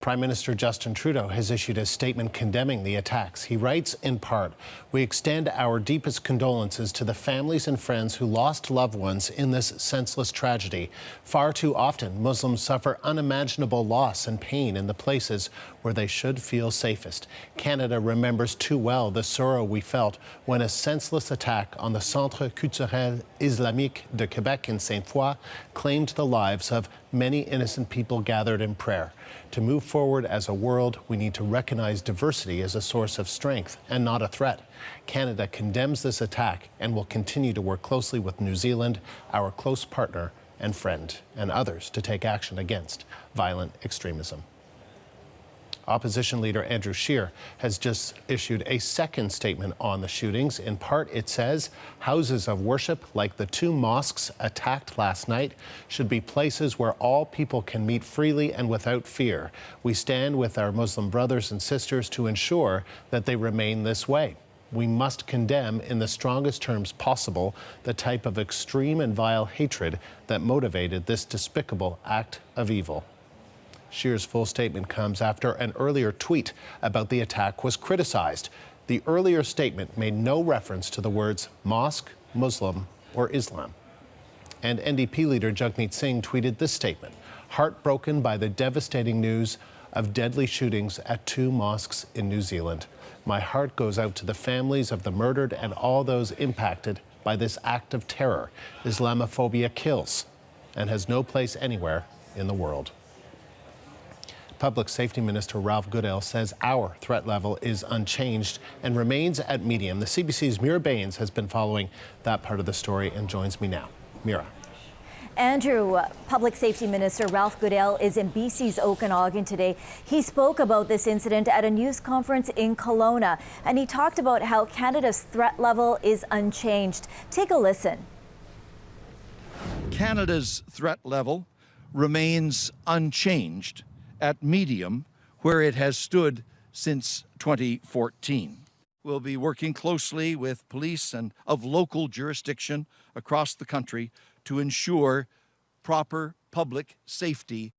Prime Minister Justin Trudeau has issued a statement condemning the attacks. He writes, in part, "We extend our deepest condolences to the families and friends who lost loved ones in this senseless tragedy. Far too often, Muslims suffer unimaginable loss and pain in the places where they should feel safest. Canada remembers too well the sorrow we felt when a senseless attack on the Centre Culturel Islamique de Quebec in Sainte-Foy claimed the lives of many innocent people gathered in prayer. To move forward as a world, we need to recognize diversity as a source of strength and not a threat. Canada condemns this attack and will continue to work closely with New Zealand, our close partner and friend, and others to take action against violent extremism." Opposition leader Andrew Scheer has just issued a second statement on the shootings. In part, it says houses of worship like the two mosques attacked last night should be places where all people can meet freely and without fear. We stand with our Muslim brothers and sisters to ensure that they remain this way. We must condemn in the strongest terms possible the type of extreme and vile hatred that motivated this despicable act of evil. Scheer's full statement comes after an earlier tweet about the attack was criticized. The earlier statement made no reference to the words mosque, Muslim, or Islam. And NDP leader Jagmeet Singh tweeted this statement: "Heartbroken by the devastating news of deadly shootings at two mosques in New Zealand. My heart goes out to the families of the murdered and all those impacted by this act of terror. Islamophobia kills and has no place anywhere in the world." Public Safety Minister Ralph Goodale says our threat level is unchanged and remains at medium. The CBC's Mira Baines has been following that part of the story and joins me now. Mira. Andrew, Public Safety Minister Ralph Goodale is in BC's Okanagan today. He spoke about this incident at a news conference in Kelowna, and he talked about how Canada's threat level is unchanged. Take a listen. Canada's threat level remains unchanged at medium, where it has stood since 2014. We'll be working closely with police and of local jurisdiction across the country to ensure proper public safety.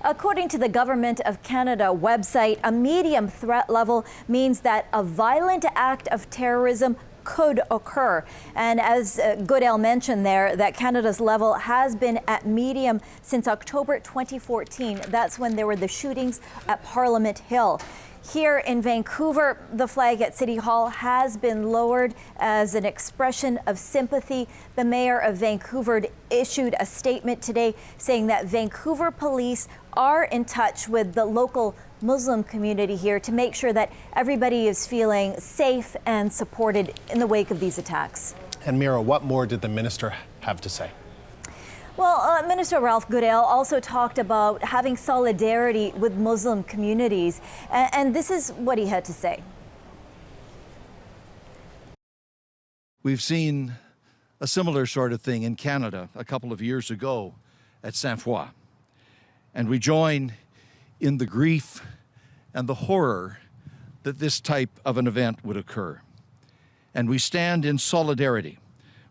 According to the Government of Canada website, a medium threat level means that a violent act of terrorism could occur. And as Goodale mentioned there, that Canada's level has been at medium since October 2014. That's when there were the shootings at Parliament Hill. Here in Vancouver, the flag at City Hall has been lowered as an expression of sympathy. The mayor of Vancouver issued a statement today saying that Vancouver police are in touch with the local Muslim community here to make sure that everybody is feeling safe and supported in the wake of these attacks. And Mira, what more did the minister have to say? Well, Minister Ralph Goodale also talked about having solidarity with Muslim communities, and this is what he had to say. We've seen a similar sort of thing in Canada a couple of years ago at Sainte-Foy, and we join in the grief and the horror that this type of an event would occur. And we stand in solidarity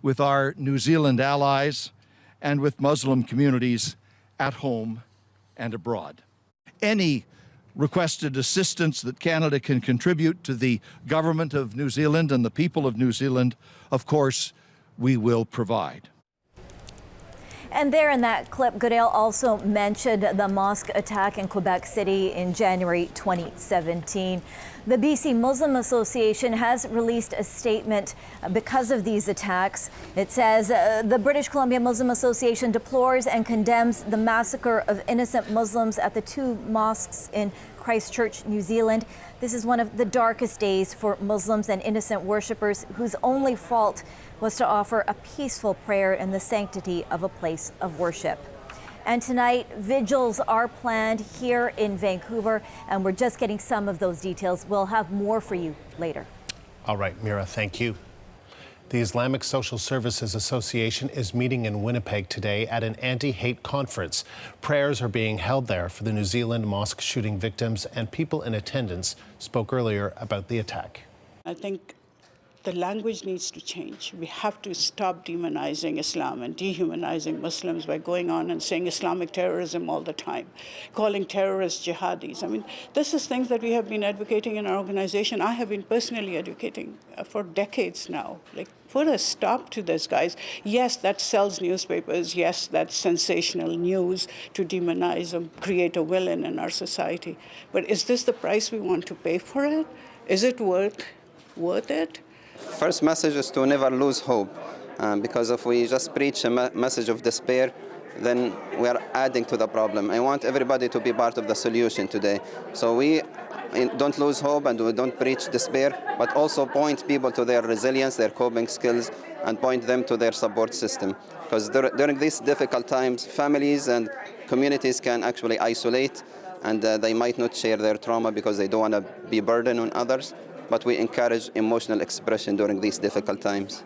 with our New Zealand allies and with Muslim communities at home and abroad. Any requested assistance that Canada can contribute to the government of New Zealand and the people of New Zealand, of course, we will provide. And there in that clip, Goodale also mentioned the mosque attack in Quebec City in January 2017. The BC Muslim Association has released a statement because of these attacks. It says the British Columbia Muslim Association deplores and condemns the massacre of innocent Muslims at the two mosques in Christchurch, New Zealand. This is one of the darkest days for Muslims and innocent worshippers whose only fault was to offer a peaceful prayer in the sanctity of a place of worship. And tonight, vigils are planned here in Vancouver, and we're just getting some of those details. We'll have more for you later. All right, Mira, thank you. The Islamic Social Services Association is meeting in Winnipeg today at an anti-hate conference. Prayers are being held there for the New Zealand mosque shooting victims, and people in attendance spoke earlier about the attack. I think the language needs to change. We have to stop demonizing Islam and dehumanizing Muslims by going on and saying Islamic terrorism all the time, calling terrorists jihadis. I mean, this is things that we have been advocating in our organization. I have been personally advocating for decades now. Like, put a stop to this, guys. Yes, that sells newspapers. Yes, that's sensational news to demonize and create a villain in our society. But is this the price we want to pay for it? Is it worth it? First message is to never lose hope, because if we just preach a message of despair, then we are adding to the problem. I want everybody to be part of the solution today. So we don't lose hope and we don't preach despair, but also point people to their resilience, their coping skills, and point them to their support system. Because during these difficult times, families and communities can actually isolate, and they might not share their trauma because they don't want to be burden on others. But we encourage emotional expression during these difficult times.